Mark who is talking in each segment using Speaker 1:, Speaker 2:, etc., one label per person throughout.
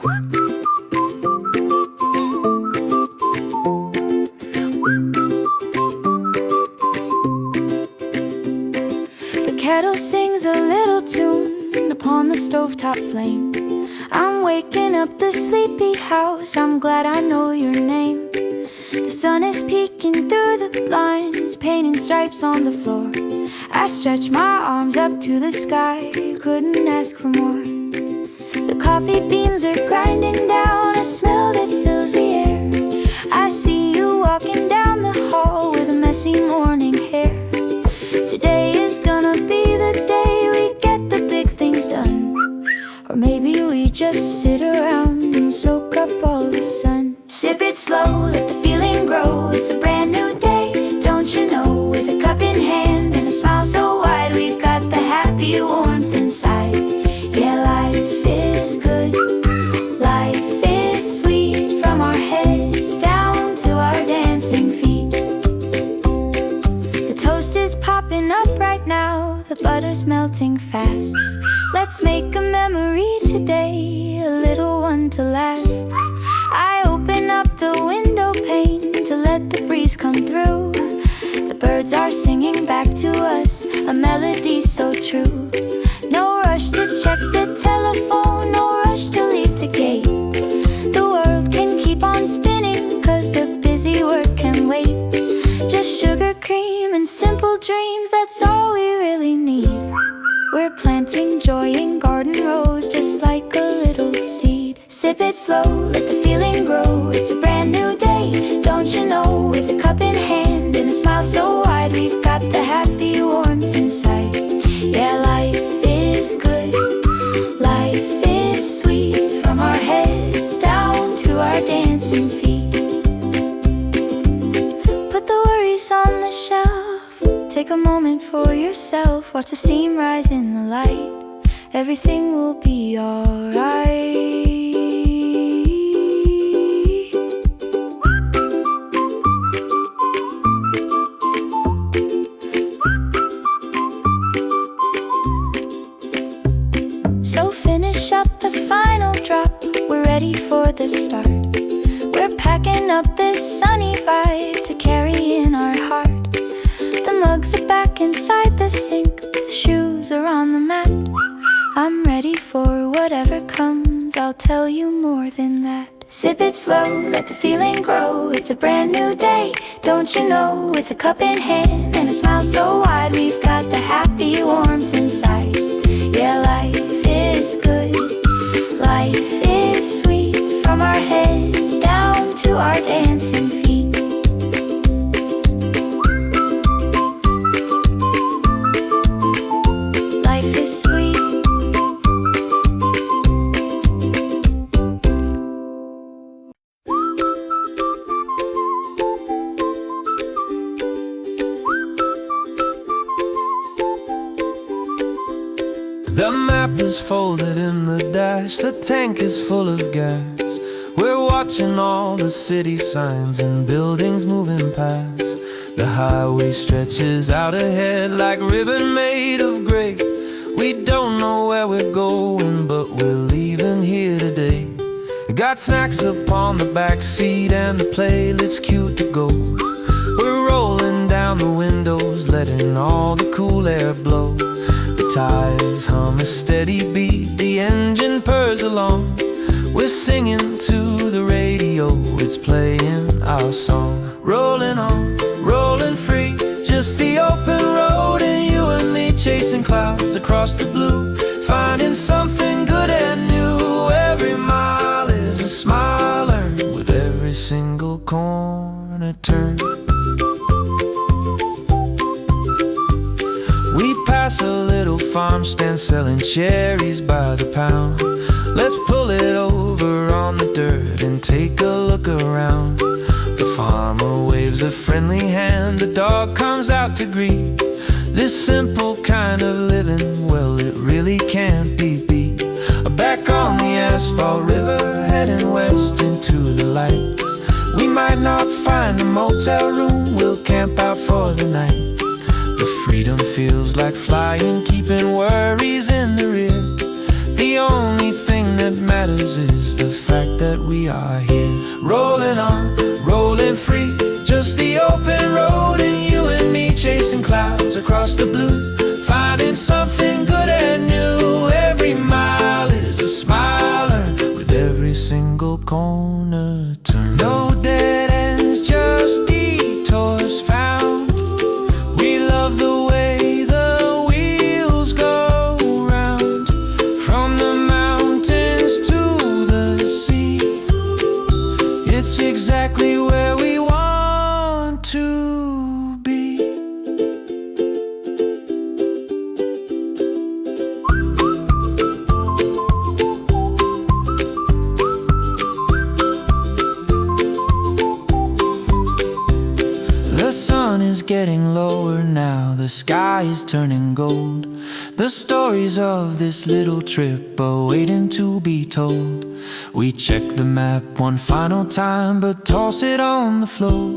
Speaker 1: The kettle sings a little tune upon the stovetop flame. I'm waking up the sleepy house, I'm glad I know your name. The sun is peeking through the blinds, painting stripes on the floor. I stretch my arms up to the sky, couldn't ask for more. The coffee beans are grinding down, a smell that fills the air. I see you walking down the hall with messy morning hair. Today is gonna be the day we get the big things done. Or maybe we just sit around and soak up all the sun. Sip it slow, let the feeling grow. It's a brand new day, don't you know? With a cup in hand and a smile so wide, we've got the happy warmth inside. Yeah, life is good, life is sweet. From our heads down to our dancing feet. The toast is popping up right now, the butter's melting fast. Let's make a memory today, a little one to last. I open up the window pane to let the breeze come through. The birds are singing back to us, a melody so true. No rush to check the telephone, no rush to leave the gate. The world can keep on spinning, cause the busy work can wait. Just sugar, cream, and simple dreams, that's all we really need. We're planting joy in garden rows, just like a little seed. Sip it slow, let the feeling grow. It's a brand new day, don't you know? With a cup in hand and a smile so wide, we've got the happy warmth inside. Yeah, life is good, life is sweet. From our heads down to our dancing feet. Put the worries on the shelf, take a moment for yourself. Watch the steam rise in the light, everything will be alright. So finish up the final drop, we're ready for the start. We're packing up this sunny vibe to carry in our heart. The mugs are back inside the sink, the shoes are on the mat. I'm ready for whatever comes, I'll tell you more than that. Sip it slow, let the feeling grow. It's a brand new day, don't you know? With a cup in hand and a smile so wide, we've got the happy warmth inside. Yeah, life is good, life is sweet. From our heads down to our dancing feet.
Speaker 2: The map is folded in the dash, the tank is full of gas. We're watching all the city signs and buildings moving past. The highway stretches out ahead like ribbon made of gray. We don't know where we're going, but we're leaving here today. Got snacks upon the back seat and the playlist cute to go. We're rolling down the windows, letting all the cool air blow. The tires hum a steady beat, the engine purrs along. We're singing to the radio, it's playing our song. Rolling on, rolling free, just the open road, and you and me chasing clouds across the blue, finding something good and new. Every mile is a smile earned with every single corner turn. We pass a little farm stand selling cherries by the pound. Let's pull it over on the dirt and take a look around. The farmer waves a friendly hand, the dog comes out to greet. This simple kind of living, well, it really can't be beat. Back on the asphalt river, heading west into the light. We might not find a motel room, we'll camp out for the night. The freedom feels like flying, keeping worries in the rear. The only thing that matters matters is the fact that we are here. Rolling on, rolling free, just the open road and you and me chasing clouds across the blue, finding something good and new. Every mile is a smile earned with every single corner turn. No dead ends, just detours found. We love the way the wheels go round, from the mountains to the sea. It's exactly where we want to be. The sun is getting lower now, the sky is turning gold. The stories of this little trip are waiting to be told. We check the map one final time, but toss it on the floor.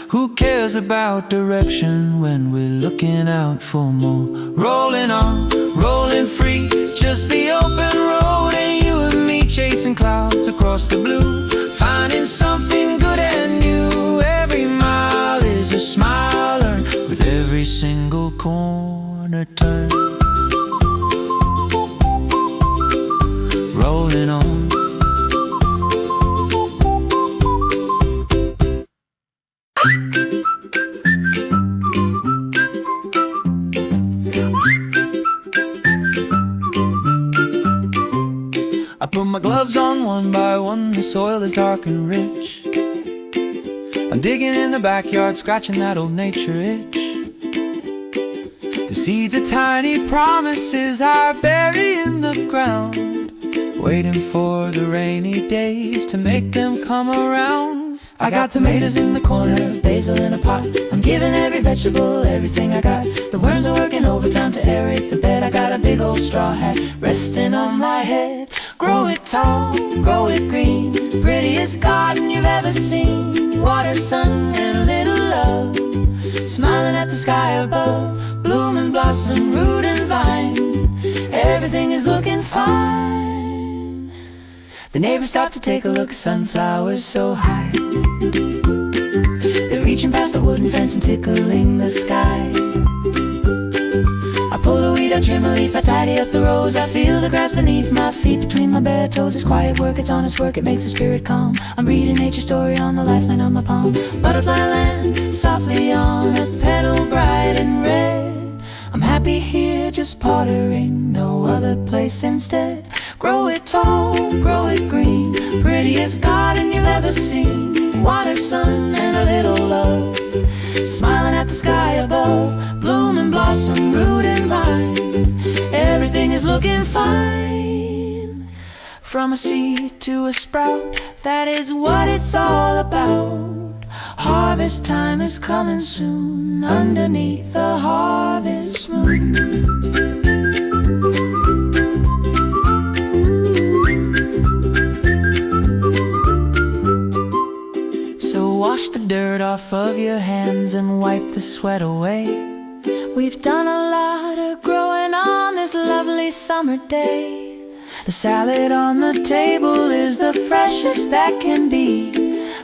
Speaker 2: Who cares about direction when we're looking out for more? Rolling on, rolling free, just the open road and you and me chasing clouds across the blue, finding something good and new. Every mile is a smile earned with every single corner turn. Rolling on. I put my gloves on one by one, the soil is dark and rich. I'm digging in the backyard, scratching that old nature itch. The seeds of tiny promises I bury in the ground, waiting for the rainy days to make them come around. I got tomatoes in the corner, basil in a pot. I'm giving every vegetable everything I got. The worms are working overtime to aerate the bed. I got a big old straw hat resting on my head. Grow it tall, grow it green, prettiest garden you've ever seen. Water, sun, and a little love, smiling at the sky above. Bloom and blossom, root and vine, everything is looking fine. The neighbors stop to take a look at sunflowers so high. They're reaching past the wooden fence and tickling the sky. I pull a weed, I trim a leaf, I tidy up the rows. I feel the grass beneath my feet, between my bare toes. It's quiet work, it's honest work, it makes the spirit calm. I'm reading nature's story on the lifeline of my palm. Butterfly lands softly on a petal bright and red. I'm happy here, just pottering, no other place instead. Grow it tall, grow it green, prettiest garden you've ever seen. Water, sun, and a little love, smiling at the sky above. Bloom and blossom, root and vine, everything is looking fine. From a seed to a sprout, that is what it's all about. Harvest time is coming soon, underneath the harvest moon. Wash the dirt off of your hands and wipe the sweat away. We've done a lot of growing on this lovely summer day. The salad on the table is the freshest that can be,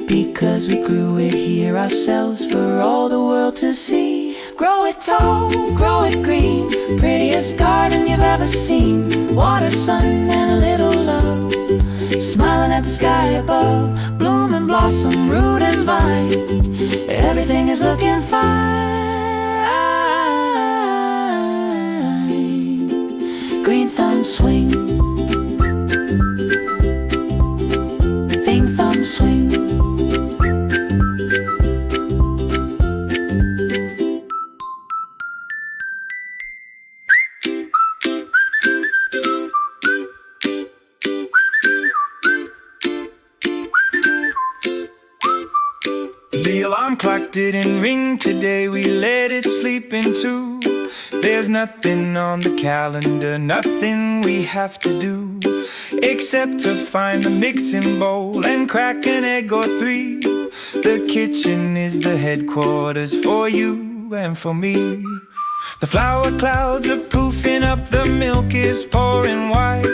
Speaker 2: because we grew it here ourselves for all the world to see. Grow it tall, grow it green, prettiest garden you've ever seen. Water, sun, and a little love, smiling at the sky above. Bloom and blossom, root and vine, everything is looking fine. Green thumb swing, pink thumb swing.
Speaker 3: The alarm clock didn't ring today, we let it sleep in too. There's nothing on the calendar, nothing we have to do, except to find the mixing bowl and crack an egg or three. The kitchen is the headquarters for you and for me. The flour clouds are poofing up, the milk is pouring white.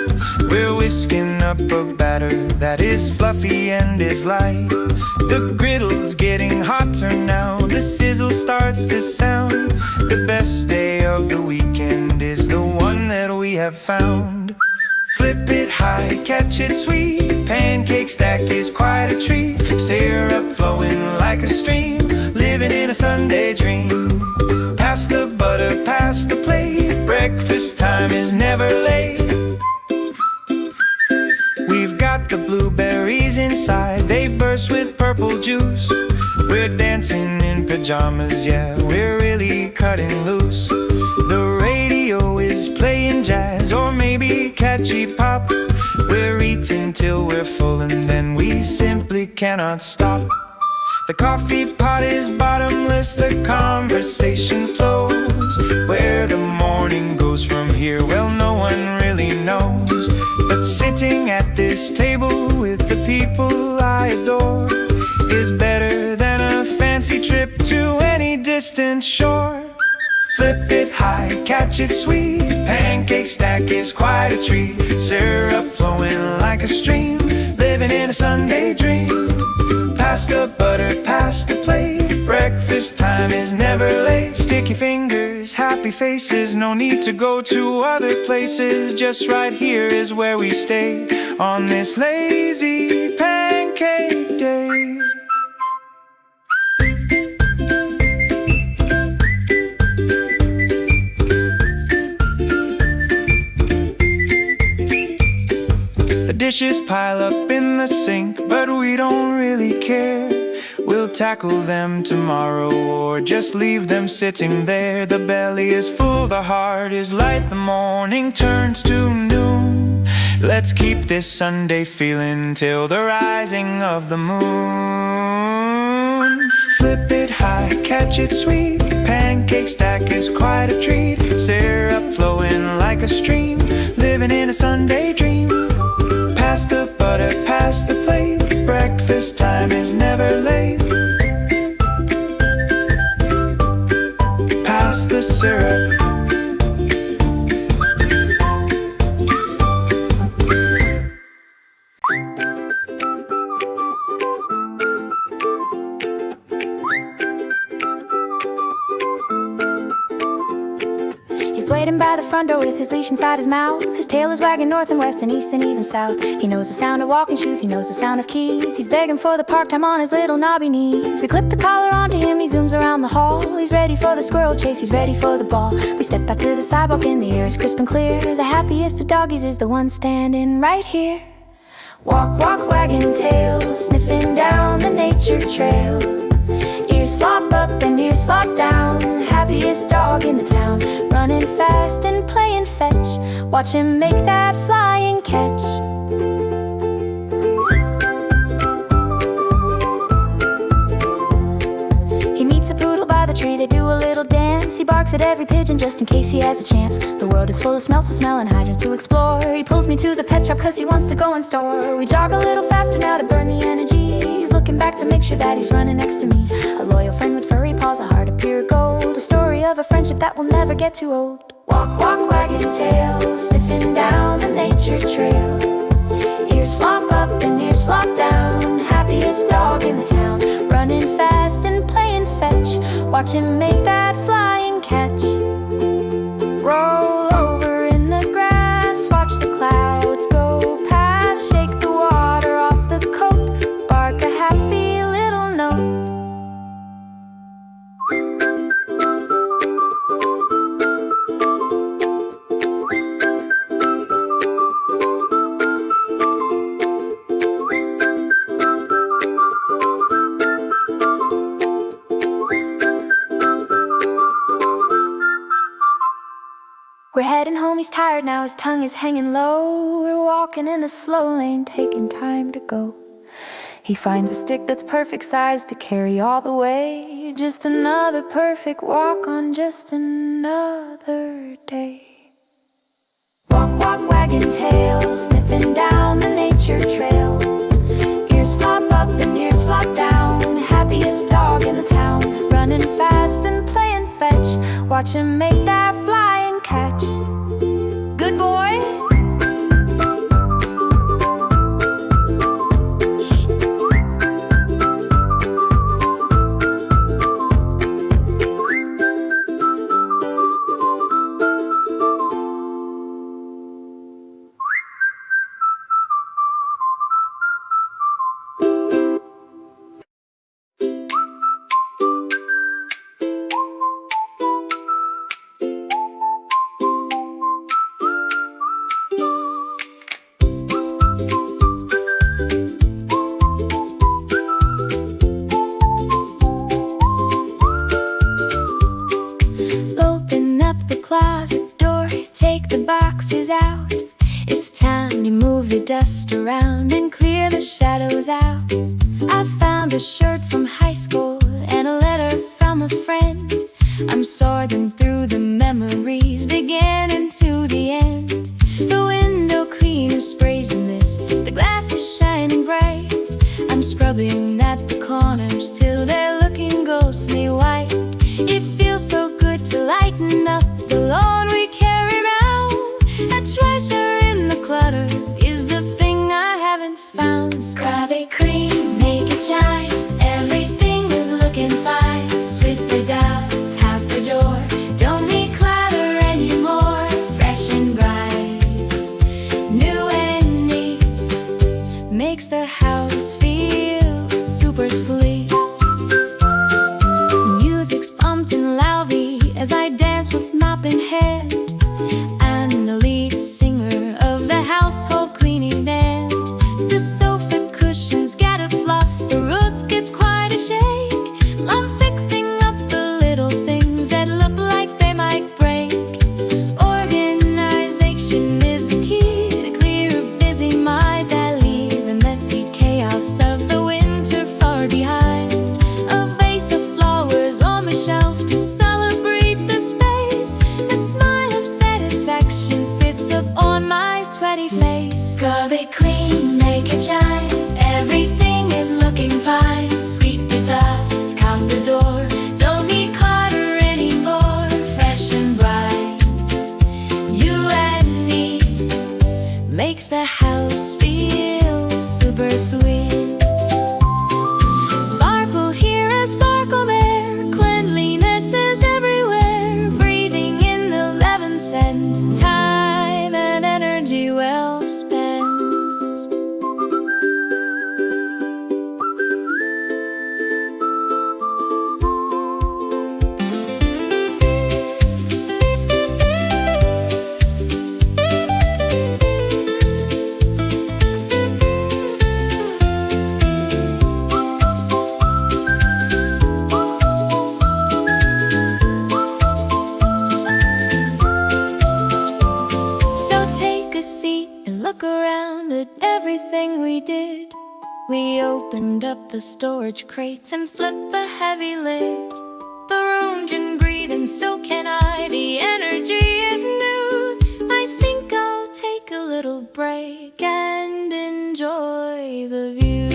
Speaker 3: We're whisking up a batter that is fluffy and is light. The griddle's getting hotter now, the sizzle starts to sound. The best day of the weekend is the one that we have found. Flip it high, catch it sweet, pancake stack is quite a treat. Syrup flowing like a stream, living in a Sunday dream. Pass the butter, pass the plate, breakfast time is never late. We've got the blueberries inside, they burst with purple juice. We're dancing in pajamas, yeah, we're really cutting loose. The radio is playing jazz or maybe catchy pop. We're eating till we're full and then we simply cannot stop. The coffee pot is bottomless, the conversation flows. Where the morning goes from here, well, no one really knows. But sitting at this table with the people I adore is better than a fancy trip to any distant shore. Flip it high, catch it sweet, pancake stack is quite a treat. Syrup flowing like a stream, living in a Sunday dream. Pass the butter, pass the plate, breakfast time is never late. Sticky fingers, happy faces, no need to go to other places. Just right here is where we stay on this lazy pancake day. Dishes pile up in the sink, but we don't really care. We'll tackle them tomorrow or just leave them sitting there. The belly is full, the heart is light, the morning turns to noon. Let's keep this Sunday feeling till the rising of the moon. Flip it high, catch it sweet, pancake stack is quite a treat. Syrup flowing like a stream, living in a Sunday dream. Pass the butter, pass the plate, breakfast time is never late. Pass the syrup.
Speaker 1: He's waiting by the front door with his leash inside his mouth. His tail is wagging north and west and east and even south. He knows the sound of walking shoes, he knows the sound of keys. He's begging for the park time on his little knobby knees. We clip the collar onto him, he zooms around the hall. He's ready for the squirrel chase, he's ready for the ball. We step out to the sidewalk and the air is crisp and clear. The happiest of doggies is the one standing right here. Walk, walk, wagging tail, sniffing down the nature trail. Ears flop up and ears flop down, happiest dog in the town. Running fast and playing fetch, watch him make that flying catch. He meets a poodle by the tree, they do a little dance. He barks at every pigeon just in case he has a chance. The world is full of smells to smell and hydrants to explore. He pulls me to the pet shop cause he wants to go in store. We jog a little faster now to burn the energy. He's looking back to make sure that he's running next to me. A loyal friend with furry paws, a heart of pure gold. A story of a friendship that will never get too old. Walk, walk, wagging tail, sniffing down the nature trail. Ears flop up and ears flop down, happiest dog in the town. Running fast and playing fetch, watch him make that flying catch. Roll over in the grass, watch the clouds go past. Shake the water off the coat, bark a happy little note. We're heading home, he's tired now, his tongue is hanging low. We're walking in the slow lane, taking time to go. He finds a stick that's perfect size to carry all the way. Just another perfect walk on just another day. Walk, walk, wagging tail, sniffing down the nature trail. Ears flop up and ears flop down, happiest dog in the town. Running fast and playing fetch, watch him make that flying catch. Good boy. was out, I found a shirt from high school and a letter from a friend. I'm sorting through the memories, beginning to the end. The window cleaner sprays a mist, the glass is shining bright. I'm scrubbing at the corners till they're looking ghostly white. It feels so good to lighten up the load we carry round. A treasure in the clutter is the thing I haven't found. Scrub it clean, make it shine, everything is looking fine. Sweep the dust out the door, don't need clutter anymore. Fresh and bright, new and neat, makes the house feel super sweet. Music's pumping loudly as I dance with mopping head. I'm the lead singer of the household cleaning band. The sofa cushions get a fluff, the rug gets quite a shake. I'm fixing up the little things that look like they might break. Organization is the key to clear a busy mind that leave a messy chaos of the winter far behind. A vase of flowers on the shelf to celebrate the space. A smile of satisfaction sits up on my sweaty face. Scrub it clean, make it shine, everything is looking fine. Sweep the dust, count the door, don't need clutter anymore. Fresh and bright, new and neat, makes the house feel super sweet. Sparkle here and sparkle there, cleanliness is everywhere. Breathing in the 11 cent, time and energy well spent. So take a seat and look around at everything we did. We opened up the storage crates and flipped the heavy lid. The room can breathe and so can I. The energy is new. I think I'll take a little break and enjoy the view.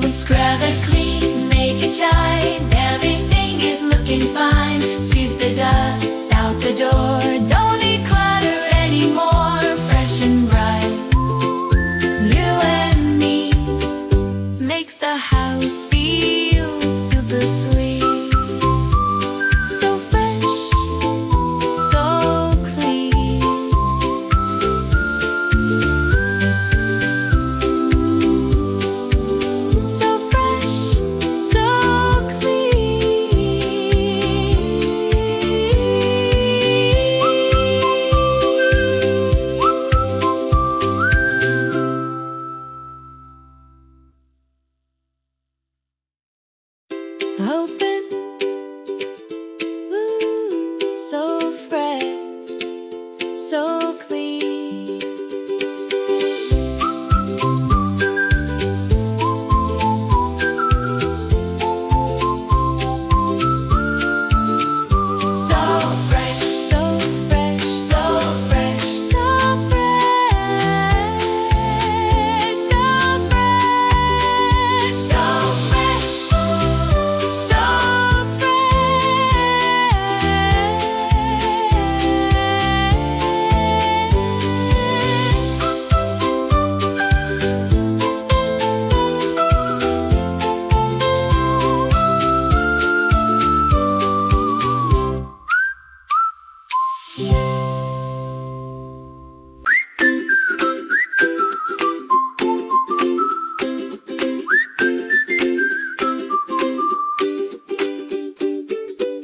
Speaker 1: Scrub it clean, make it shine, everything is looking fine. Sweep the dust out the door, don't need clutter anymore. Fresh and bright, new and neat, makes the house feel super sweet. So fresh, so clean, so fresh, so clean. Open, ooh, so fresh, so clean. So fresh, so fresh, so fresh, so fresh, so fresh, so fresh, so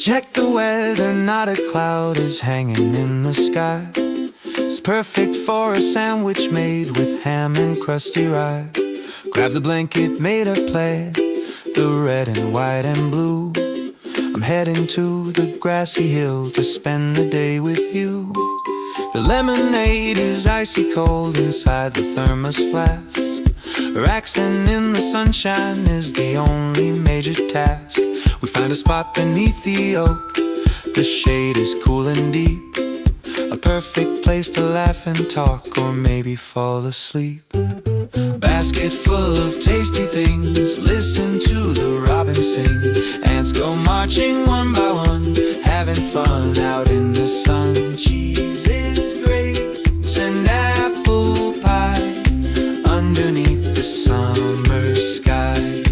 Speaker 3: Check the weather, not a cloud is hanging in the sky. It's perfect for a sandwich made with ham and crusty rye. Grab the blanket made of plaid, the red and white and blue. I'm heading to the grassy hill to spend the day with you. The lemonade is icy cold inside the thermos flask. Relaxing in the sunshine is the only major task. We find a spot beneath the oak. The shade is cool and deep, a perfect place to laugh and talk, or maybe fall asleep. Basket full of tasty things, listen to the robins sing. Ants go marching one by one, having fun out in the sun. Cheeses, grapes, and apple pie underneath the summer sky.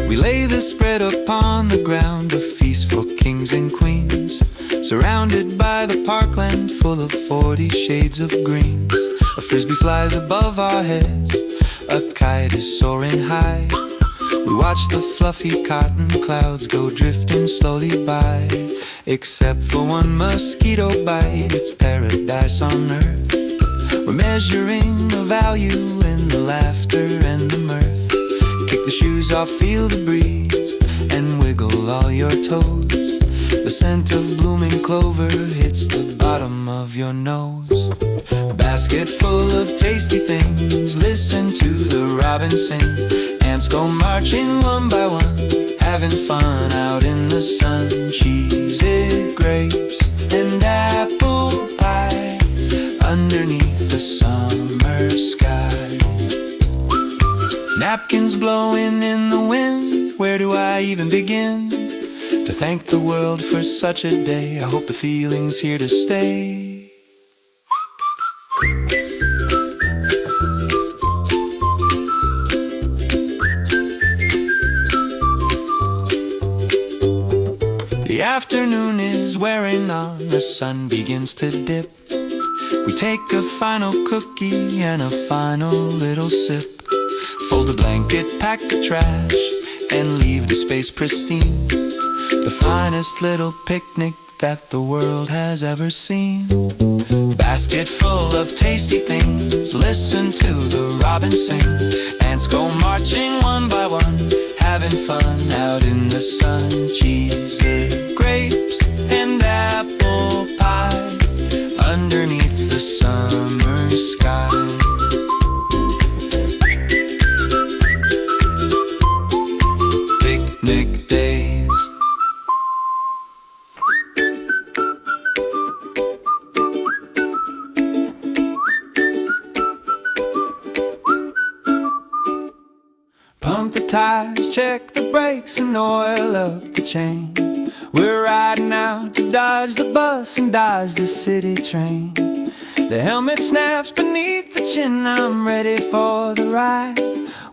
Speaker 3: We lay the spread upon the ground, a feast for kings and queens, surrounded by the parkland full of 40 shades of greens. A frisbee flies above our heads, a kite is soaring high. We watch the fluffy cotton clouds go drifting slowly by. Except for one mosquito bite, it's paradise on earth. We're measuring the value in the laughter and the mirth. Kick the shoes off, feel the breeze, and wiggle all your toes. The scent of blooming clover hits the bottom of your nose. Basket full of tasty things, listen to the robins sing. Ants go marching one by one, having fun out in the sun. Cheeses, grapes, and apple pie underneath the summer sky. Napkins blowing in the wind, where do I even begin to thank the world for such a day? I hope the feeling's here to stay. The afternoon is wearing on, the sun begins to dip. We take a final cookie and a final little sip. Fold a blanket, pack the trash, and leave the space pristine. The finest little picnic that the world has ever seen. Basket full of tasty things, listen to the robins sing. Ants go marching one by one, having fun out in the sun. Cheeses, grapes, and apple pie underneath the summer sky. Picnic days. Pump the tires, check the brakes, and oil up the chain. We're riding out to dodge the bus and dodge the city train. The helmet snaps beneath the chin, I'm ready for the ride.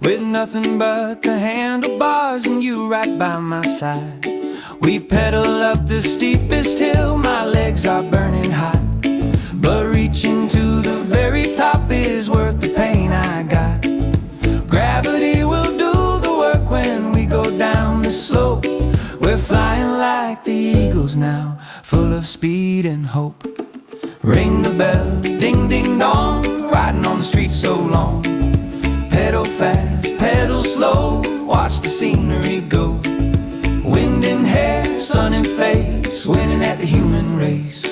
Speaker 3: With nothing but the handlebars and you right by my side. We pedal up the steepest hill, my legs are burning hot. But reaching to the very top is worth the pain I got. Gravity will do the work when we go down the slope. We're flying like the eagles now, full of speed and hope. Ring the bell, ding ding dong, riding on the street so long. Pedal fast, pedal slow, watch the scenery go. Wind in hair, sun in face, winning at the human race.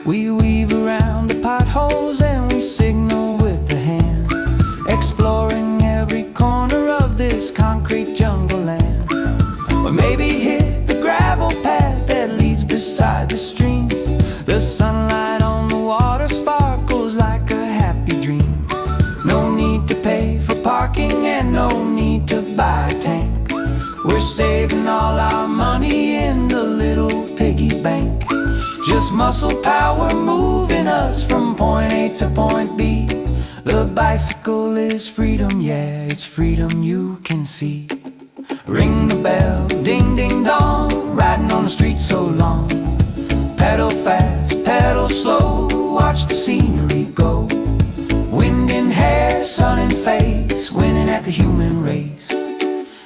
Speaker 3: We weave around the potholes and we signal with the hand, exploring every corner of this concrete jungle land. Or maybe hit the gravel path that leads beside the stream. The sunlight on the water sparkles like a happy dream. No need to pay for parking and no need to buy a tank. We're saving all our money in the little piggy bank. Just muscle power moving us from point A to point B. The bicycle is freedom, yeah, it's freedom you can see. Ring the bell, ding ding dong, riding on the street so long. Pedal fast, pedal slow, watch the scenery go. Wind in hair, sun in face, winning at the human race.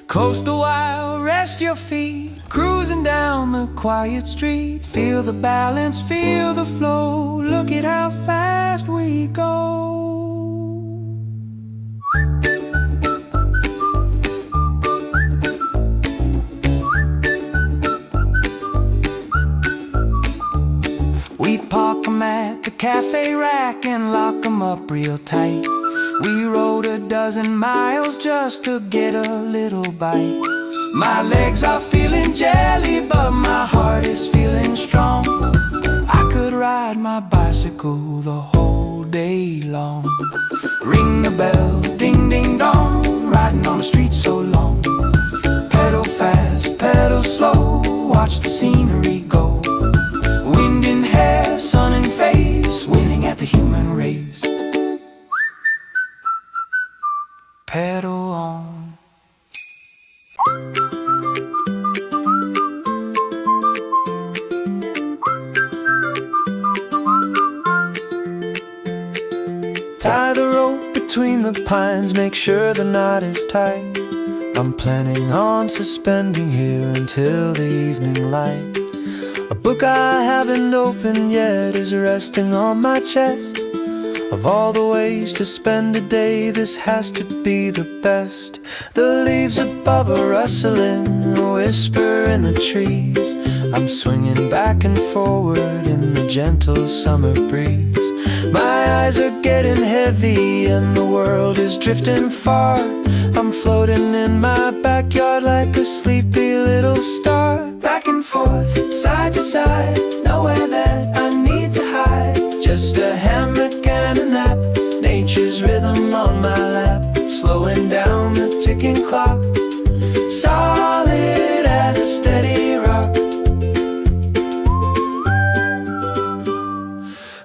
Speaker 3: Coast a while, rest your feet, cruising down the quiet street. Feel the balance, feel the flow, look at how fast we go. We'd park 'em at the cafe rack and lock 'em up real tight. We rode a
Speaker 2: dozen miles just to get a little bite. My legs are feeling jelly, but my heart is feeling strong. I could ride my bicycle the whole day long. Ring the bell, ding ding dong, riding on the street so long. Pedal fast, pedal slow, watch the scenery go. Wind in hair, sun in face, winning at the human race. Pedal on. Tie the rope between the pines, make sure the knot is tight. I'm planning on suspending here until the evening light. A book I haven't opened yet is resting on my chest. Of all the ways to spend a day, this has to be the best. The leaves above are rustling, a whisper in the trees. I'm swinging back and forward in the gentle summer breeze. My eyes are getting heavy and the world is drifting far. I'm floating in my backyard like a sleepy little star. Back and forth, side to side, nowhere that I need to hide. Just a hammock and a nap, nature's rhythm on my lap. Slowing down the ticking clock, solid as a steady rock.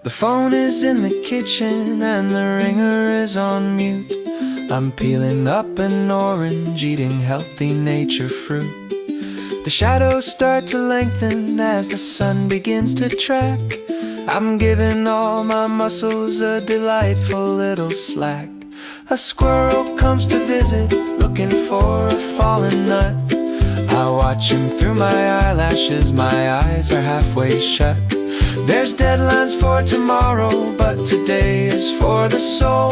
Speaker 2: The phone is in the kitchen and the ringer is on mute. I'm peeling up an orange, eating healthy nature fruit. The shadows start to lengthen as the sun begins to track. I'm giving all my muscles a delightful little slack. A squirrel comes to visit, looking for a fallen nut. I watch him through my eyelashes, my eyes are halfway shut. There's deadlines for tomorrow, but today is for the soul.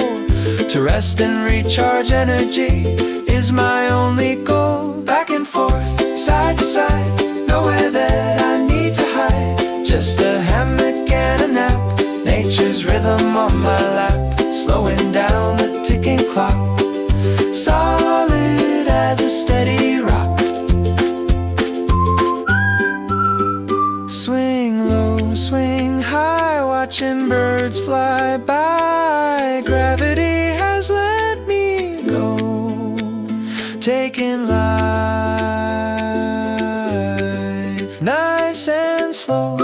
Speaker 2: To rest and recharge energy is my only goal. Back and forth, side to side, nowhere that I need to hide. Just a hammock and a nap, nature's rhythm on my lap. Slowing down the ticking clock, solid as a steady rock. Swing low, swing high, watching birds fly by. Gravity has let me go, taking life nice and slow.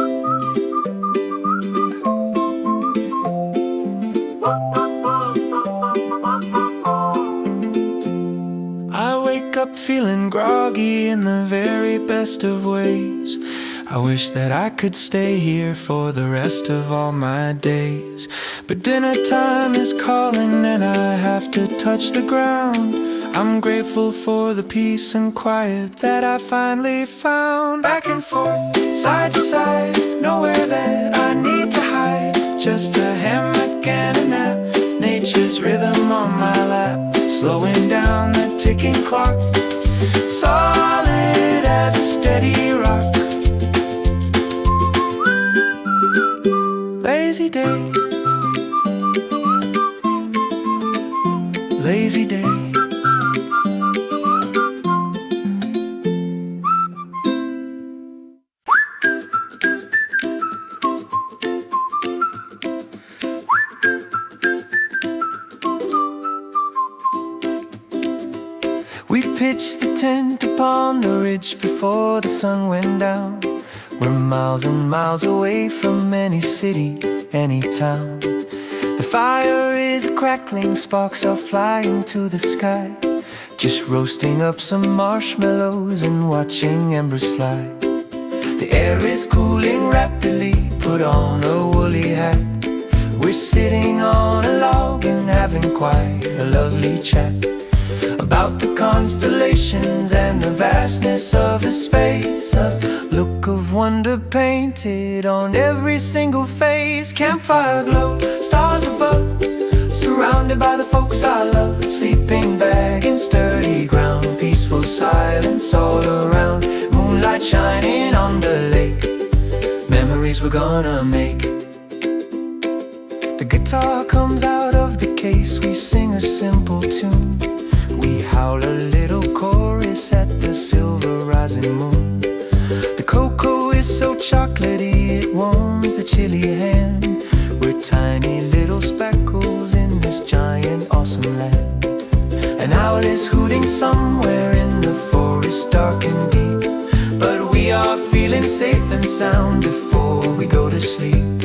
Speaker 2: I wake up feeling groggy in the very best of ways. I wish that I could stay here for the rest of all my days. But dinner time is calling and I have to touch the ground. I'm grateful for the peace and quiet that I finally found. Back and forth, side to side, nowhere that I need to hide. Just a hammock and a nap, nature's rhythm on my lap. Slowing down the ticking clock, solid as a steady rock. Lazy day, lazy day. We pitched the tent upon the ridge before the sun went down. We're miles and miles away from any city, any town. The fire is a crackling, sparks are flying to the sky. Just roasting up some marshmallows and watching embers fly. The air is cooling rapidly, put on a woolly hat. We're sitting on a log and having quite a lovely chat about the constellations and the vastness of the space. A look of wonder painted on every single face. Campfire glow, stars above, surrounded by the folks I love. Sleeping bag in sturdy ground, peaceful silence all around. Moonlight shining on the lake, memories we're gonna make. The guitar comes out of the case, we sing a simple tune.
Speaker 3: howl a little chorus at the silver rising moon. The cocoa is so chocolatey it warms the chilly hand. We're tiny little speckles in this giant awesome land. An owl is hooting somewhere in the forest dark and deep, but we are feeling safe and sound before we go to sleep.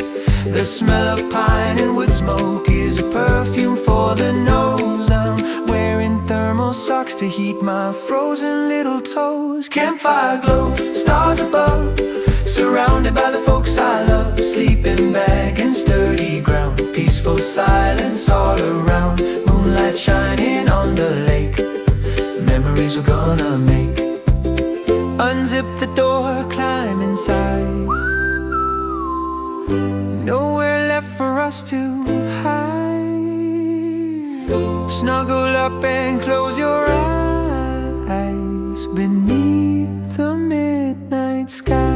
Speaker 3: The smell of pine and wood smoke is a perfume for the nose. I'm wearing thermal socks to heat my frozen little toes. Campfire glow, stars above, surrounded by the folks I love. Sleeping bag and sturdy ground, peaceful silence all around. Moonlight shining on the lake, memories we're gonna make. Unzip the door, climb inside. Nowhere left for us to hide. Snuggle up and close your eyes beneath the midnight sky.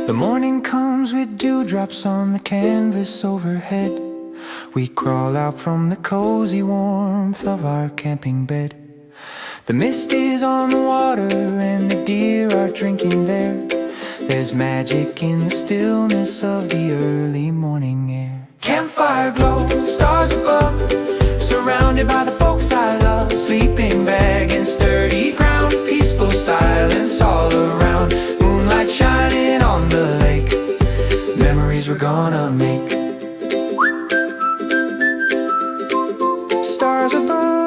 Speaker 3: The morning comes with dewdrops on the canvas overhead. We crawl out from the cozy warmth of our camping bed. The mist is on the water and the deer are drinking there. There's magic in the stillness of the early morning air. Campfire glow, stars above, surrounded by the folks I love. Sleeping bag and sturdy ground, peaceful silence all around. Moonlight shining on the lake, memories we're gonna make. Stars above.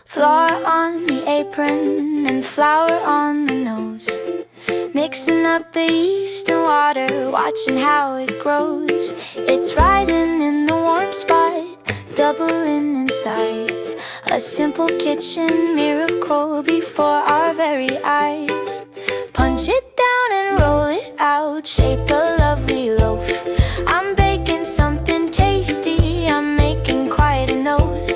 Speaker 1: Flour on the apron and flour on the nose, mixing up the yeast and water, watching how it grows. It's rising in the warm spot, doubling in size. A simple kitchen miracle before our very eyes. Punch it down and roll it out, shape a lovely loaf. I'm baking something tasty, I'm making quite an oath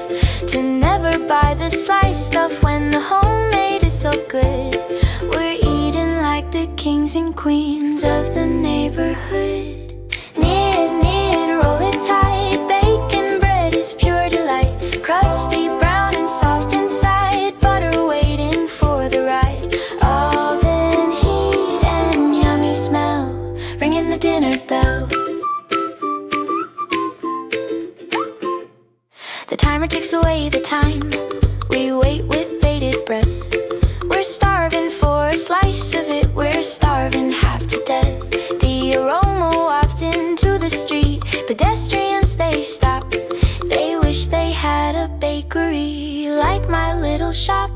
Speaker 1: to never buy the sliced stuff when the homemade is so good. We're eating like the kings and queens of the neighborhood. Knead, roll it tight, bacon bread is pure delight. Crusty, brown and soft inside, butter waiting for the ride. Oven heat and yummy smell, ringing the dinner bell. The timer ticks away the time, we wait with bated breath. We're starving for a slice of it, we're starving half to death. The aroma wafts into the street, pedestrians they stop. They wish they had a bakery like my little shop.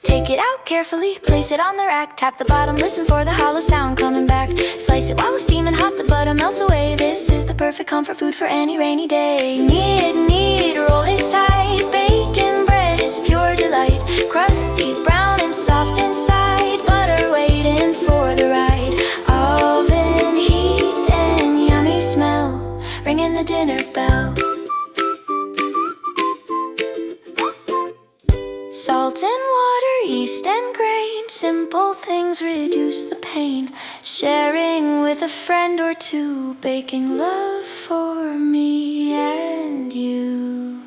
Speaker 1: Take it out carefully, place it on the rack, tap the bottom, listen for the hollow sound coming back. Slice it while it's steaming hot, the butter melts away. This is the perfect comfort food for any rainy day. Knead, roll it tight, bacon bread is pure delight. Crusty, brown and soft inside, butter waiting for the ride. Oven heat and yummy smell, ringing the dinner bell. Salt and water, yeast and grain, simple things reduce the pain. Sharing with a friend or two, baking love for me and you.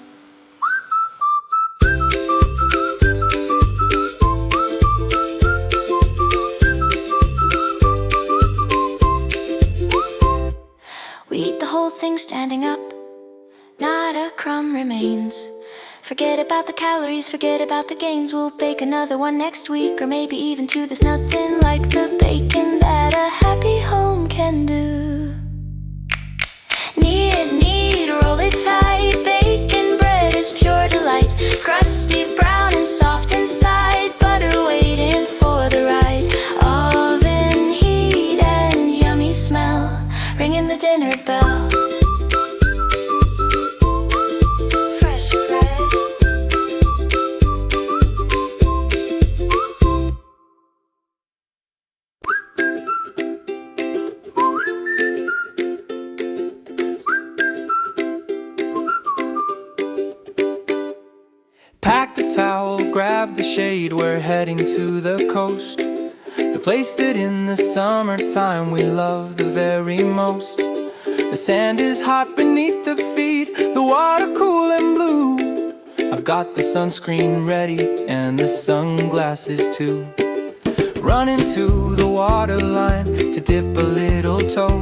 Speaker 1: We eat the whole thing standing up, not a crumb remains. Forget about the calories, forget about the gains. We'll bake another one next week, or maybe even two. There's nothing like the bacon that a happy home can do. Knead, roll it tight, bacon bread is pure delight. Crusty, brown and soft inside, butter waiting for the ride. Oven heat and yummy smell, ringing the dinner bell.
Speaker 3: towel, grab the shade, we're heading to the coast. The place that in the summertime we love the very most. The sand is hot beneath the feet, the water cool and blue. I've got the sunscreen ready and the sunglasses too. Running to the waterline to dip a little toe,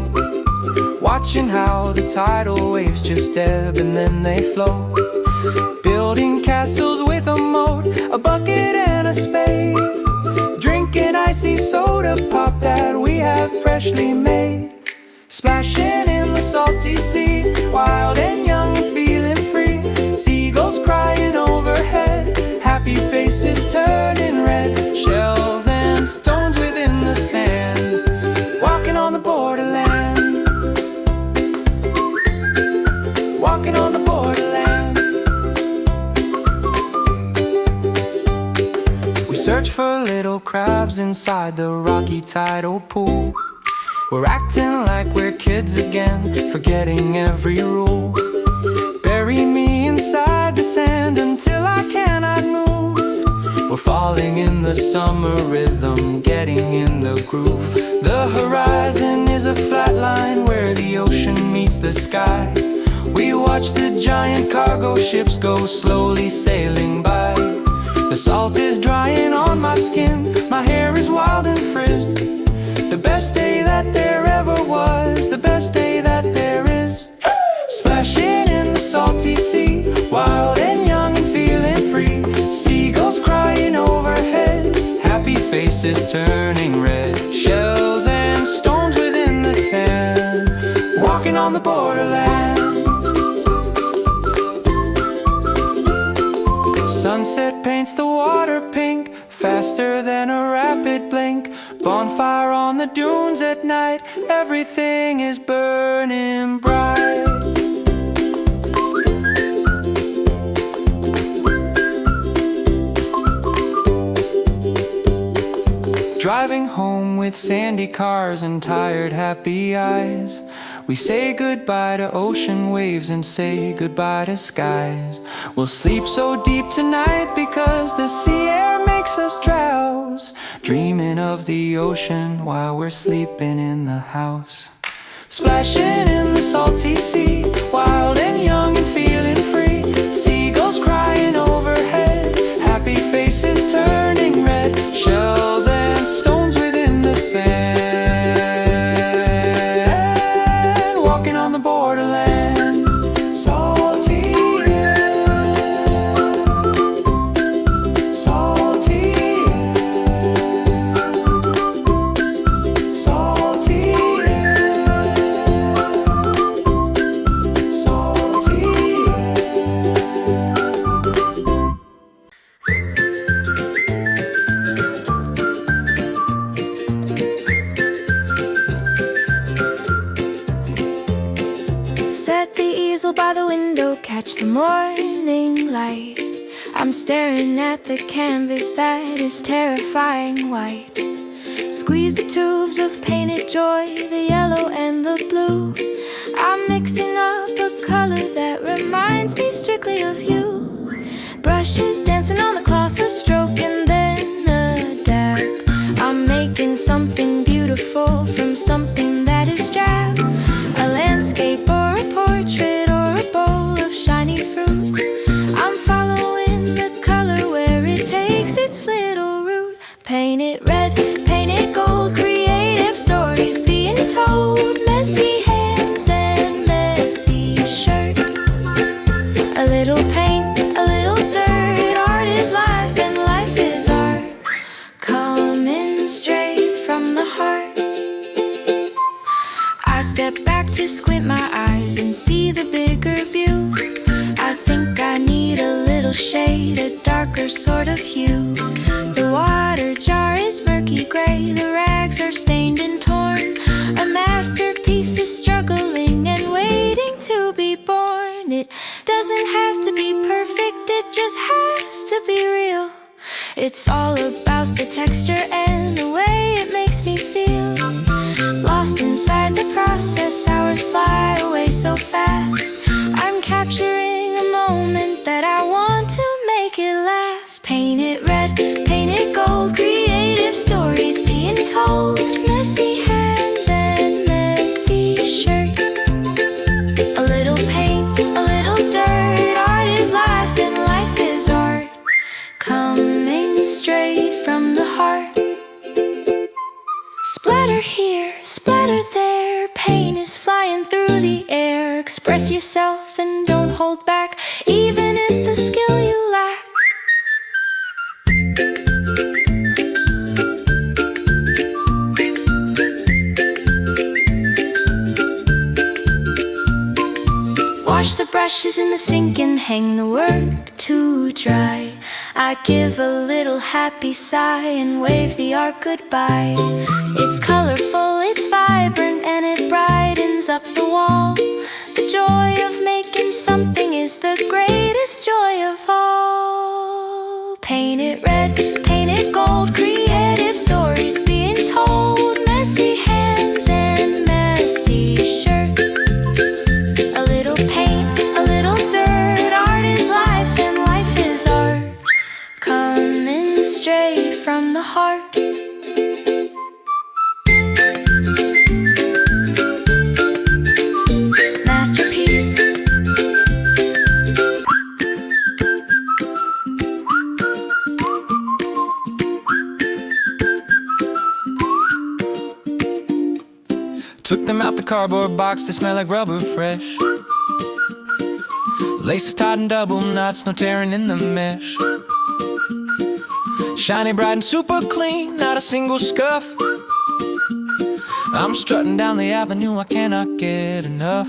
Speaker 3: watching how the tidal waves just ebb and then they flow. Building castles with a moat, a bucket and a spade, drinking icy soda pop that we have freshly made. Splashing in the salty sea, wild and young and feeling free. Seagulls crying overhead, happy faces turning red. Shells and stones within the sand, walking on the borderland. Walking on the borderland. We search for little crabs inside the rocky tidal pool. We're acting like we're kids again, forgetting every rule. Bury me inside the sand until I cannot move. We're falling in the summer rhythm, getting in the groove. The horizon is a flat line where the ocean meets the sky. We watch the giant cargo ships go slowly sailing by. The salt is drying on my skin, my hair is wild and frizzed. The best day that there ever was, the best day that there is. Splashing in the salty sea, wild and young and feeling free. Seagulls crying overhead, happy faces turning red. Shells and stones within the sand, walking on the borderland. Sunset paints the water pink, faster than a rapid blink. Bonfire on the dunes at night, everything is burning bright. Driving home with sandy cars and tired happy eyes, we say goodbye to ocean waves and say goodbye to skies. We'll sleep so deep tonight because the sea air makes us drowse, dreaming of the ocean while we're sleeping in the house. Splashing in the salty sea, wild and young and feeling free. Seagulls crying overhead, happy faces turning red. Shells and stones within the sand, walking on the borderland. Salty air, salty air, salty air, salty air.
Speaker 1: Set the easel by the window, catch the morning light. I'm staring at the canvas that is terrifying white. Squeeze the tubes of painted joy, the yellow and the blue. I'm mixing up a color that reminds me strictly of you. Brushes dancing on the cloth, a stroke and then a dab. I'm making something beautiful from something that is drab. A landscape or a portrait or a bowl of shiny fruit. I'm following the color where it takes its little root. Paint it red, paint it gold, creative stories being told. Messy hands and messy shirt. A little paint, a little dirt. Art is life and life is art, coming straight from the heart. I step back to squint my eyes and see the bigger view. I think I need a little shade, a darker sort of hue. The water jar is murky gray, the rags are stained and torn. A masterpiece is struggling and waiting to be born. It doesn't have to be perfect, it just has to be real. It's all about the texture and the way it makes me feel. Lost inside the process, hours fly away so fast. I'm capturing a moment that I want to make make it last. Paint it red, paint it gold. Creative stories being told. Messy hands and messy shirt. A little paint, a little dirt. Art is life and life is art. Coming straight from the heart. Splatter here, splatter there. Paint is flying through the air. Express yourself and don't hold back, even if the skill you lack. Wash the brushes in the sink and hang the work to dry. I give a little happy sigh and wave the art goodbye. It's colorful, it's vibrant, and it brightens up the wall. The joy of making something is the greatest joy of all. Paint it red, paint it gold. Creative stories being told. Messy hands and messy shirt. A little paint, a little dirt. Art is life and life is art. Coming straight from the heart. Masterpiece.
Speaker 2: Took them out the cardboard box, they smell like rubber fresh. Laces tied in double knots, no tearing in the mesh. Shiny, bright, and super clean, not a single scuff. I'm strutting down the avenue, I cannot get enough.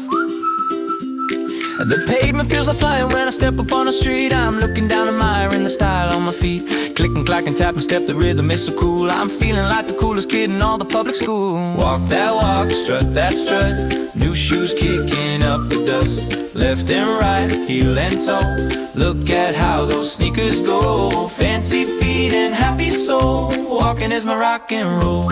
Speaker 2: The pavement feels like flying when I step up on the street. I'm looking down, admiring the style on my feet. Click and clack and tap and step, the rhythm is so cool. I'm feeling like the coolest kid in all the public school. Walk that walk, strut that strut. New shoes kicking up the dust. Left and right, heel and toe. Look at how those sneakers go. Fancy feet and happy soul. Walking is my rock and roll.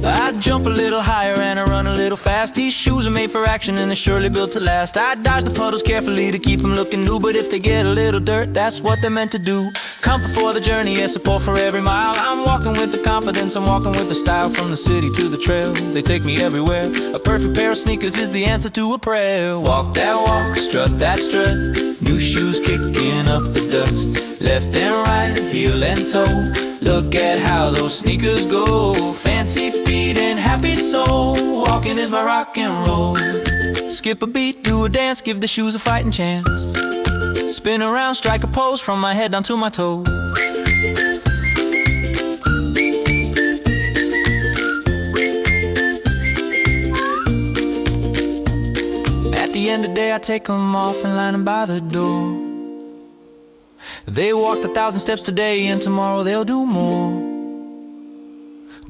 Speaker 2: I jump a little higher and I run a little fast. These shoes are made for action and they're surely built to last. I dodge the puddles carefully to keep them looking new, but if they get a little dirt, that's what they're meant to do. Comfort for the journey and support for every mile. I'm walking with the confidence, I'm walking with the style. From the city to the trail, they take me everywhere. A perfect pair of sneakers is the answer to a prayer. Walk that walk, strut that strut. New shoes kicking up the dust. Left and right, heel and toe. Look at how those sneakers go. Fancy feet and happy soul. Walking is my rock and roll. Skip a beat, do a dance, give the shoes a fighting chance. Spin around, strike a pose from my head down to my toes. At the end of the day, I take them off and line them by the door. They walked 1,000 steps today and tomorrow they'll do more.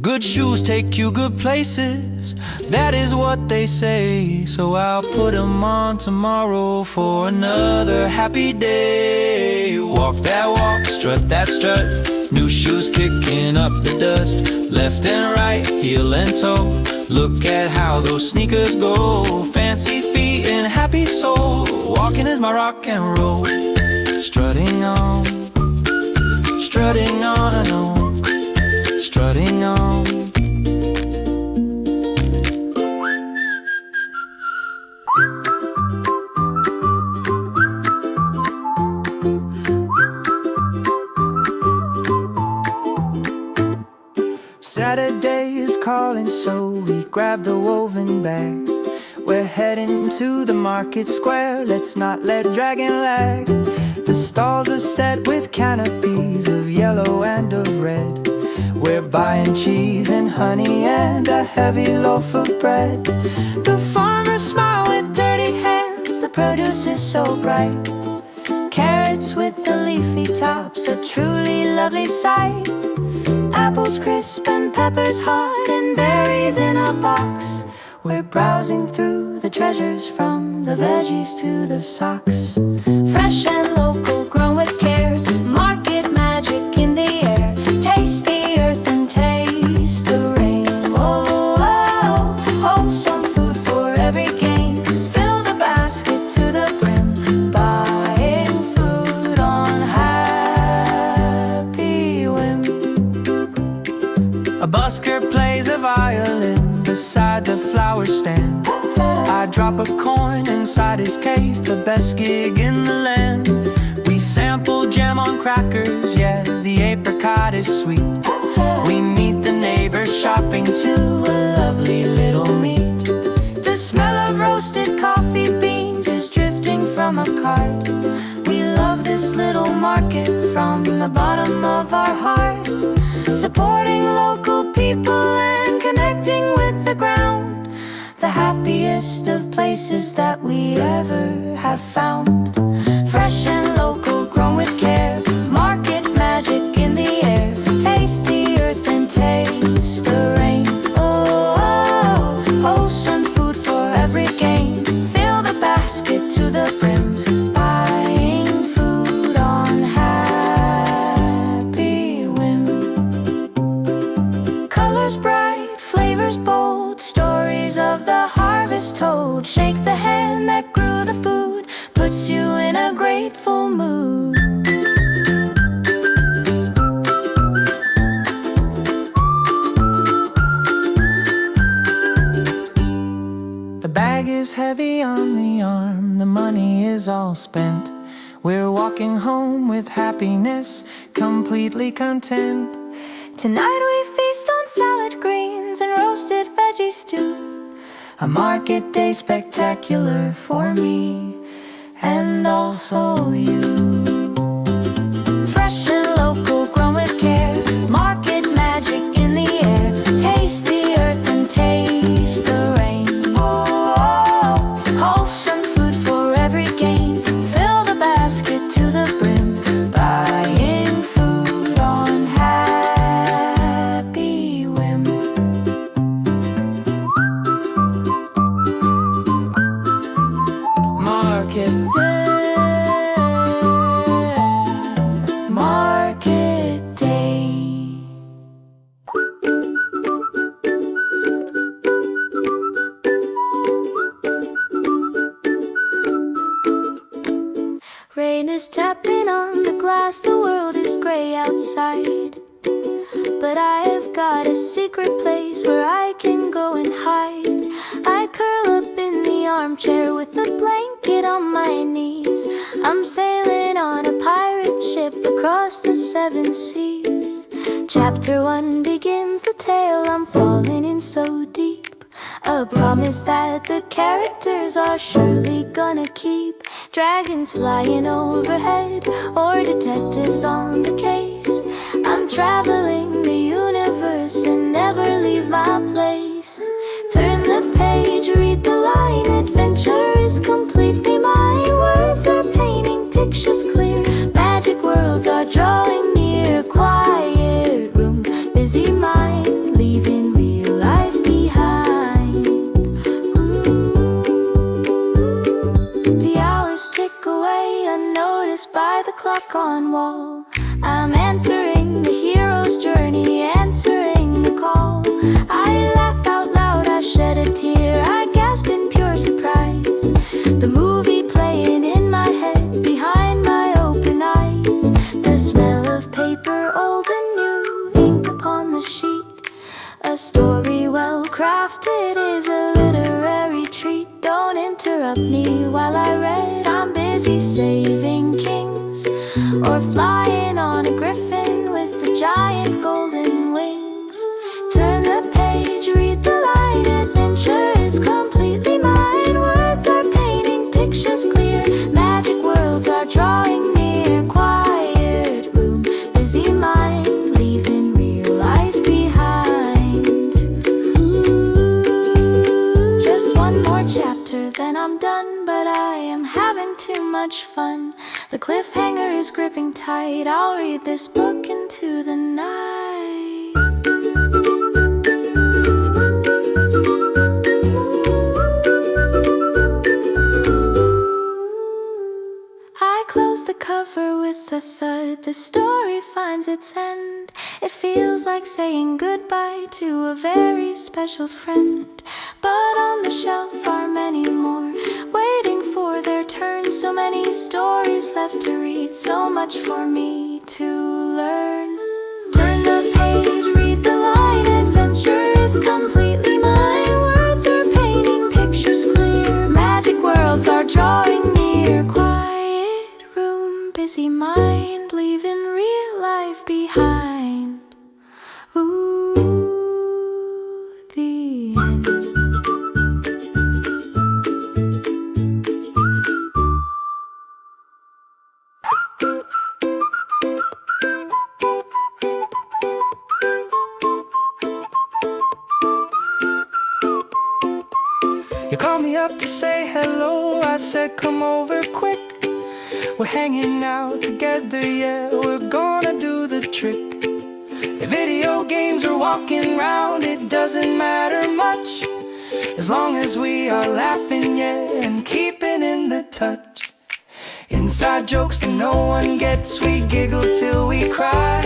Speaker 2: Good shoes take you good places, that is what they say. So I'll put them on tomorrow for another happy day. Walk that walk, strut that strut. New shoes kicking up the dust. Left and right, heel and toe. Look at how those sneakers go. Fancy feet and happy soul. Walking is my rock and roll. Strutting on and on, strutting on.
Speaker 3: Saturday is calling, so we grab the woven bag. We're heading to the market square, let's not let dragon lag. The stalls are set with canopies of yellow and of red. We're buying cheese and honey and a heavy loaf of bread. The farmers smile with dirty hands, the produce is so bright. Carrots with the leafy tops, a truly lovely sight. Apples crisp and peppers hot and berries in a box. We're browsing through the treasures from the veggies to the socks. Fresh and local, grown with care. Market magic in the air. Taste the earth and taste the rain. Oh, oh, wholesome food for every gain. Fill the basket to the brim. his case, the best gig in the land. We sample jam on crackers, yeah, the apricot is sweet. We meet the neighbors shopping too, a lovely little meet.
Speaker 1: The smell of roasted coffee beans is drifting from a cart. We love this little market from the bottom of our heart. Supporting local people and connecting with the ground. The happiest of places that we ever have found. Fresh and local, grown with care. Market magic in the air. Taste the earth and taste the rain. Oh, oh, oh. Wholesome food for every gain. Fill the basket to the brim. Buying food on happy whim. Colors bright, flavors bold. Stories of the harvest told. Shake the hand that grew the food. Puts you in a grateful mood.
Speaker 3: The bag is heavy on the arm, the money is all spent. We're walking home with happiness, completely content.
Speaker 1: Tonight we feast on salad greens and roasted veggie stew. A market day spectacular for me and also you. Fresh and local, grown with care. Market magic in the air. Taste the earth and taste the rain. Oh, oh, oh. Wholesome food for every gain. Fill the basket to the brim. Buying food on happy whim.
Speaker 3: Market
Speaker 1: Day. Rain is tapping on the glass, the world is gray outside. But I have got a secret place where I can go and hide. I curl up in the armchair with a blanket on my knees. I'm sailing on a pirate ship across the 7 seas. Chapter 1 begins the tale, I'm falling in so deep. A promise that the characters are surely gonna keep. Dragons flying overhead or detectives on the case. I'm traveling the universe and never leave my place. Turn the page, read the line. Adventure is completely mine. Words are painting pictures clear. Magic worlds are drawing near. Quiet room, busy mind, leaving real life behind. The hours tick away unnoticed by the clock on wall. I'm answering the hero's journey, answering the call. I laugh out loud, I shed a tear, I gasp in pure surprise. The movie playing in my head, behind my open eyes. The smell of paper, old and new, ink upon the sheet. A story well crafted is a literary treat. Don't interrupt me while I read, I'm busy saving kings. Or flying on a griffin with the giant golden wings. Turn the page, read the line. Adventure is completely mine. Words are painting pictures clear. Magic worlds are drawing near. Quiet room, busy mind, leaving real life behind. Ooh, just one more chapter, then I'm done. But I am having too much fun. The cliffhanger is gripping tight. I'll read this book into the night. I close the cover with a thud. The story finds its end. It feels like saying goodbye to a very special friend. But on the shelf are many more, waiting for their turn. So many stories left to read, so much for me to learn. Turn the page, read the line. Adventure is completely mine. Words are painting pictures clear. Magic worlds are drawn busy mind, leaving real life behind. Ooh, the end.
Speaker 2: You called me up to say hello, I said come over quick. We're hanging out together, yeah, we're gonna do the trick. The video games are walking round, it doesn't matter much, as long as we are laughing, yeah, and keeping in the touch. Inside jokes that no one gets, we giggle till we cry.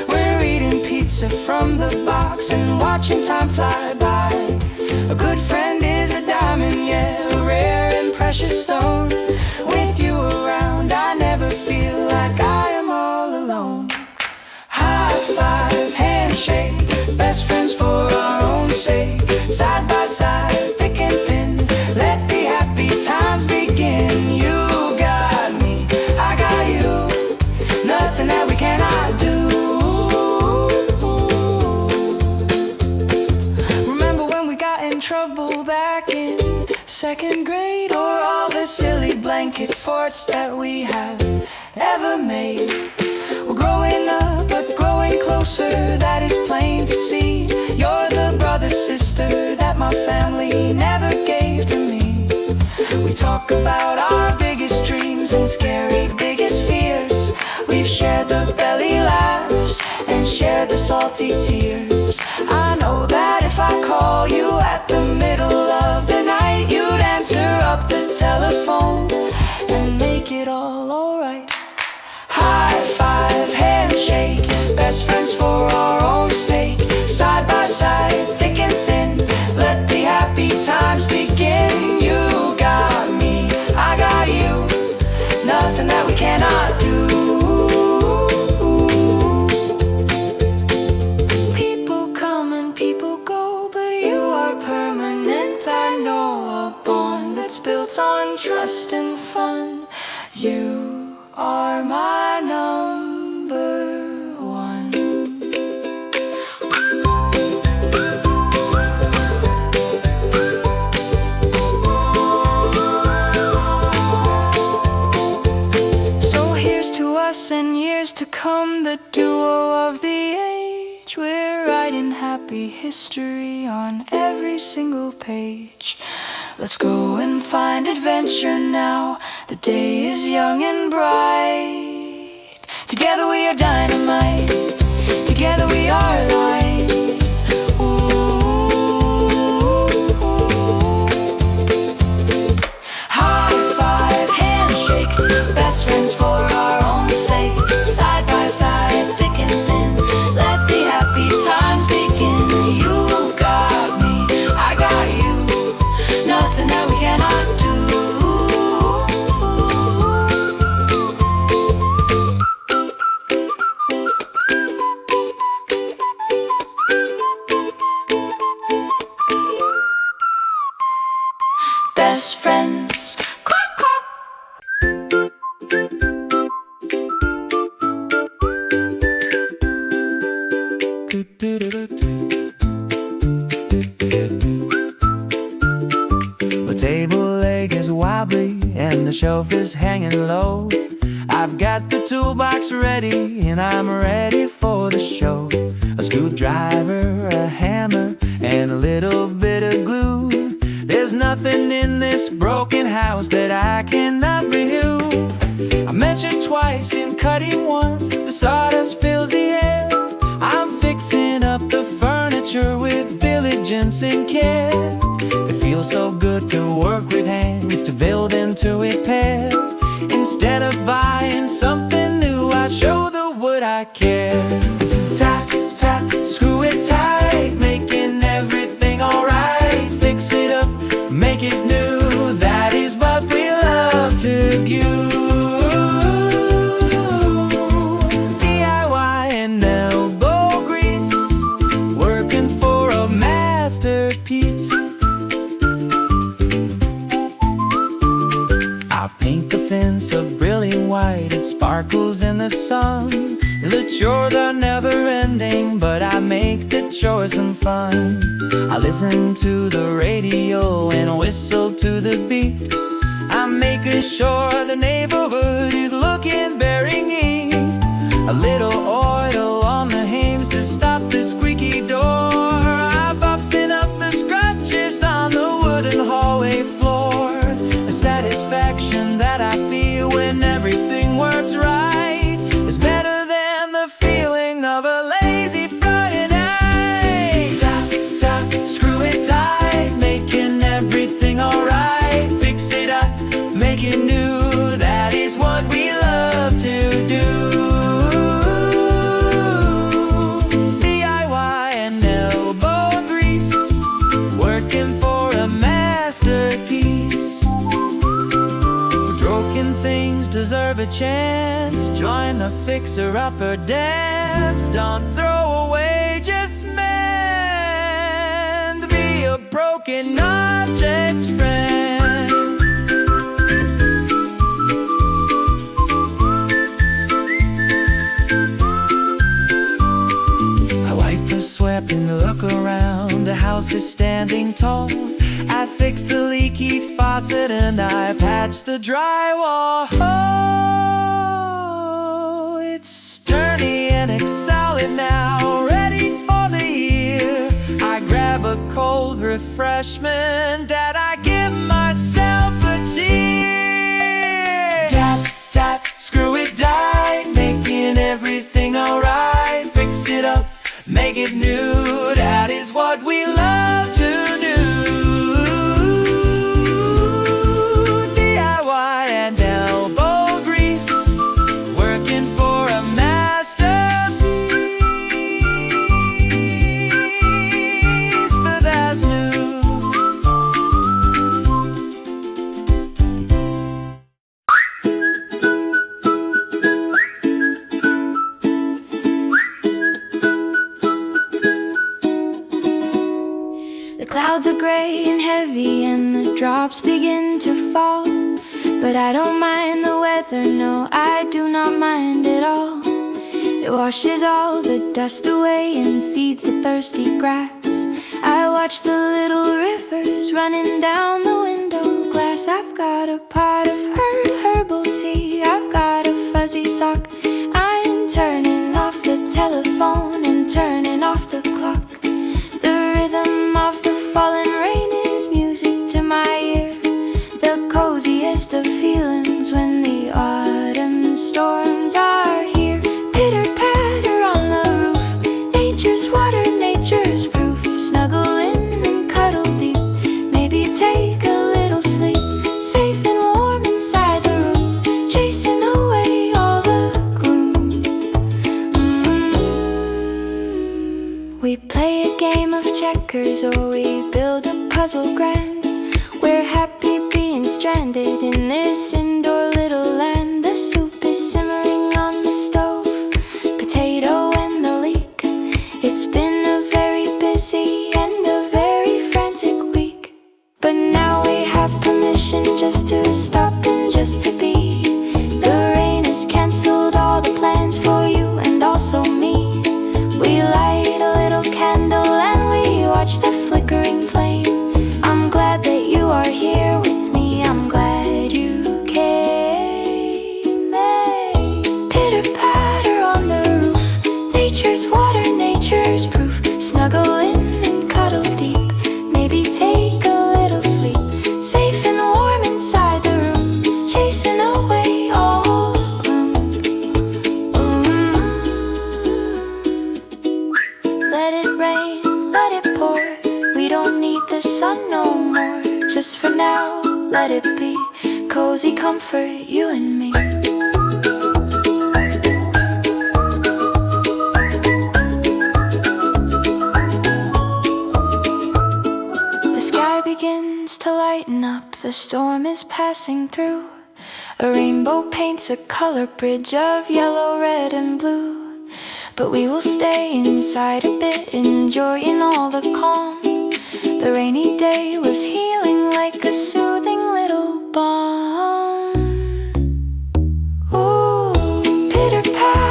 Speaker 2: We're eating pizza from the box and watching time fly by. A good friend is a diamond, yeah, a rare and precious stone. With you around, I never feel like I am all alone. High five, handshake, best friends for our own sake. Side by side, thick and thin, let the happy times begin. You got me, I got you, nothing that we cannot do. Remember when we got in trouble back in second grade, or all the silly blanket forts that we have ever made? We're growing up, but growing closer, that is plain to see. You're the brother, sister that my family never gave to me. We talk about our biggest dreams and scary biggest fears. We've shared the belly laughs and shared the salty tears. I know that if I call you at the middle of the night, you'd answer up the telephone and make it all alright. High five, handshake, best friends for our own sake. Side by side, thick and thin, let the happy times begin. You got me, I got you, nothing that we cannot do. People come and people go, but you are permanent. I know a bond that's built on trust and fun. You are my number one. So here's to us and years to come, the duo of the age. We're writing happy history on every single page. Let's go and find adventure now. The day is young and bright. Together we are dynamite. Together we are light. Ooh. High five, handshake, best friends for our own sake. Side by side, thick and thin, let the happy times begin. You got me, I got you, nothing that we cannot do. Best friends. Clap, clap. The table leg is wobbly and the shelf is hanging low. I've got the toolbox ready and I'm ready for the show. A screwdriver, a hammer, and a little bit of glue. There's nothing in this broken house that I cannot review. I mentioned twice and cutting once, the sawdust fills the air. I'm fixing up the furniture with diligence and care. It feels so good to work with hands, to build and to repair. Instead of buying something new, I show the wood I care. Tack, tack, screw it tight, making everything alright. Fix it up, make it new, that is what we love to do. DIY and elbow grease, working for a masterpiece. I paint the
Speaker 3: sun. The chores are never ending, but I make the chores some fun. I listen to the radio and whistle to the beat. I'm making sure the neighborhood is looking very neat. A little oil on the hames to stop the squeaky door. I'm buffing up the scratches on the wooden hallway floor. The satisfaction that I feel when everything works right is better than the feeling of a lazy Friday night. Tap, tap, screw it tight, making everything alright. Fix it up, make it new, that is what we love to do. DIY and elbow grease, working for a masterpiece. Broken things deserve a chance. Join the fixer-upper dance. Don't throw away, just mend. Be a broken object's friend. I wipe the sweat and look around. The house is standing tall. I fix the leaky faucet and I patch the drywall. Oh, it's sturdy and solid now, ready for the year. I grab a cold refreshment and I give myself a cheer. Tap, tap, screw it tight, making everything alright. Fix it up, make it new, that is what we love to do. DIY and elbow grease, working for a masterpiece, but that's new.
Speaker 1: The clouds are gray and heavy and the drops begin to fall. But I don't mind the weather, no, I do not mind at all. It washes all the dust away and feeds the thirsty grass. I watch the little rivers running down the window glass. I've got a pot of herbal tea, I've got a fuzzy sock. I'm turning off the telephone and turning off the clock. The rhythm of the falling rain is music to my ear. The coziest of feelings when the autumn storms are here. Pitter patter on the roof, nature's water, nature's proof. Snuggle in and cuddle deep, maybe take a little sleep. Safe and warm inside the room, chasing away all the gloom. We play a game of checkers or we build a puzzle grand. We're happy being stranded in this indoor little land. The soup is simmering on the stove, potato and the leek. It's been a very busy and a very frantic week, but now we have permission just to stop and just to be. The rain has cancelled all the plans for you and also me. We light a little candle and we watch the flickering flame. I'm glad that you are here with me, I'm glad you came. Pitter patter on the roof, nature's water, nature's proof. Snuggle in and cuddle deep, maybe take a little sleep. Safe and warm inside the room, chasing away all gloom. Let it rain, let it pour, we don't need the sun no more. Just for now, let it be cozy comfort, you and me. The sky begins to lighten up, the storm is passing through. A rainbow paints a color bridge of yellow, red, and blue. But we will stay inside a bit, enjoying all the calm. The rainy day was healing like a soothing little balm. Ooh, pitter patter.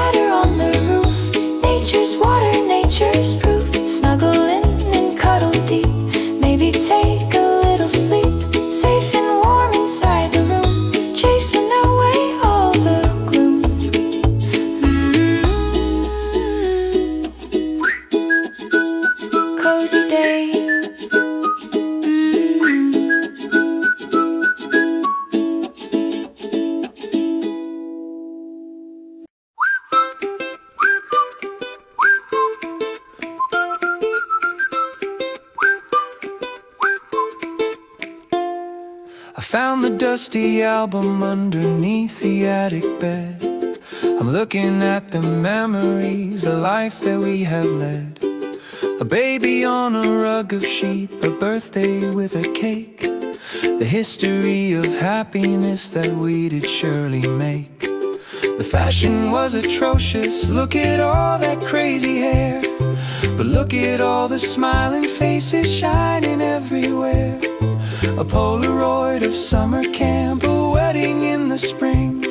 Speaker 3: Found the dusty album underneath the attic bed. I'm looking at the memories, the life that we have led. A baby on a rug of sheep, a birthday with a cake. The history of happiness that we did surely make. The fashion was atrocious, look at all that crazy hair. But look at all the smiling faces shining everywhere. A Polaroid of summer camp, a wedding in the spring.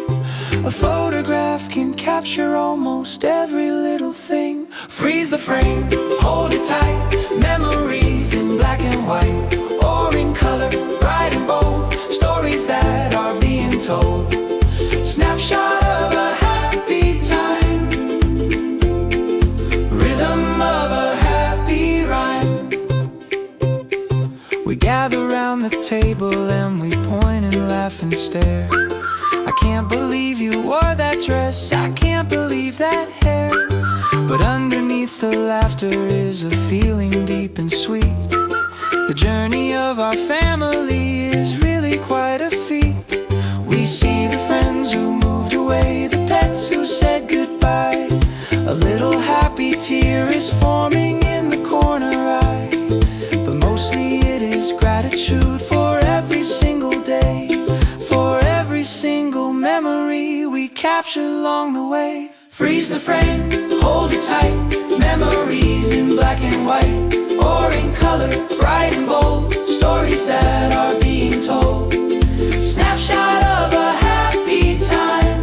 Speaker 3: A photograph can capture almost every little thing. Freeze the frame, hold it tight. Memories in black and white, or in color, bright and bold. Stories that are being told. Snapshot of a happy time. Rhythm of a happy rhyme. We gather round the table and we point and laugh and stare. I can't believe you wore that dress, I can't believe that hair. But underneath the laughter is a feeling deep and sweet. The journey of our family is really quite a feat. We see the friends who moved away, the pets who said goodbye. A little happy tear is forming in the corner eye. But mostly it is gratitude for every single day, for every single memory we capture along the way. Freeze the frame, hold it tight. Memories in black and white, or in color, bright and bold. Stories that are being told. Snapshot of a happy time.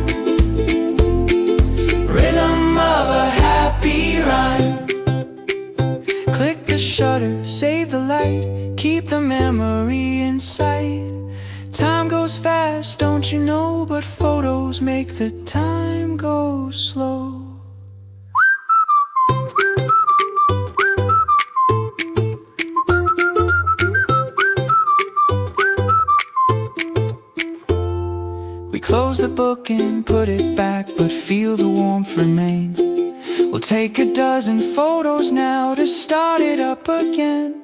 Speaker 3: Rhythm of a happy rhyme. Click the shutter, save the light, keep the memory in sight. Time goes fast, don't you know, but photos make the time go slow. We close the book and put it back, but feel the warmth remain. We'll take a dozen photos now to start it up again.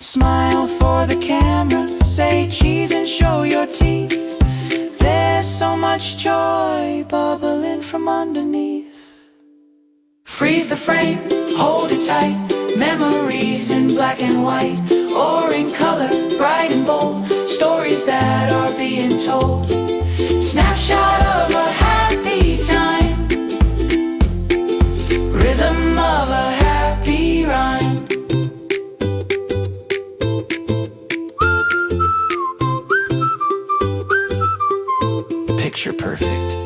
Speaker 3: Smile for the camera, say cheese and show your teeth. There's so much joy bubbling from underneath. Freeze the frame, hold it tight. Memories in black and white, or in color, bright and bold. Stories that are being told. Snapshot of a happy time. Rhythm of a happy rhyme. Picture perfect.